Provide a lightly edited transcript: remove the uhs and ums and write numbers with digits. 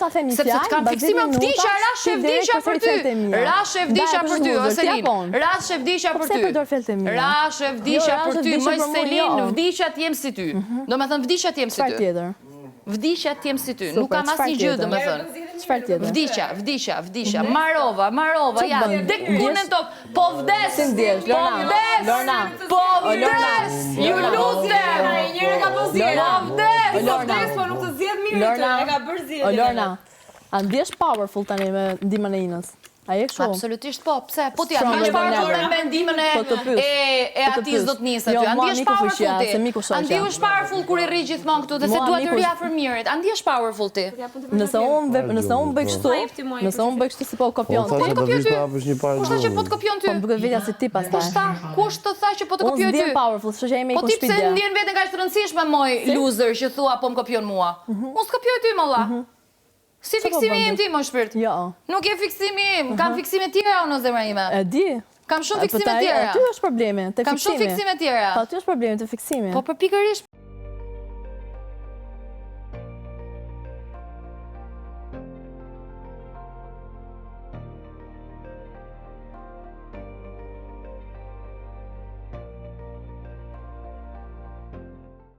ta themi sepse të kanë fiksime vdisha, rashe vdisha për ty. Rashe vdisha për ty, ose Selin. Rashe vdisha për ty. Rashe vdisha për ty, moj Selin, vdisha t'jem si ty. Do me thënë vdisha t'jem si ty. Vdisha t'jem si ty, nuk kam asnjë gjë do me thënë. Vdisha, marova, ja, dekun e tokë, po vdes, ju lutem, Lorna, a ndjesh powerful tani me ndihmën e Inës? A je kështu? Absolutisht po, pse? Po ti ndjesh powerful me ndihmën e atij zotnisë aty. A ndjesh powerful ti? A ndjesh powerful kur i rri gjithmonë këtu dhe se dua të rria për mirët? A ndjesh powerful ti? Nëse unë bëj kështu si po kopion ti. Po kopion ty. Kush tha që po të kopion ty? Po duket vetja si ti pastaj. Kush të tha që po të kopioj ty? Unë ndjen powerful, s'është jemi Po ti pse ndjen veten kaq të rëndësishme moj loser që thua po më kopion mua? Unë s'kopioj ty molla. Si fiksimi im ti, më shpirt? Jo. Nuk je fiksimi im, kam fiksime tjera unë zemra ime. E di. Kam shumë fiksime tjera. Ty është problemi, te fiksimi. Kam shumë fiksime tjera. Po ty është problemi te fiksimi. Po për pikërisht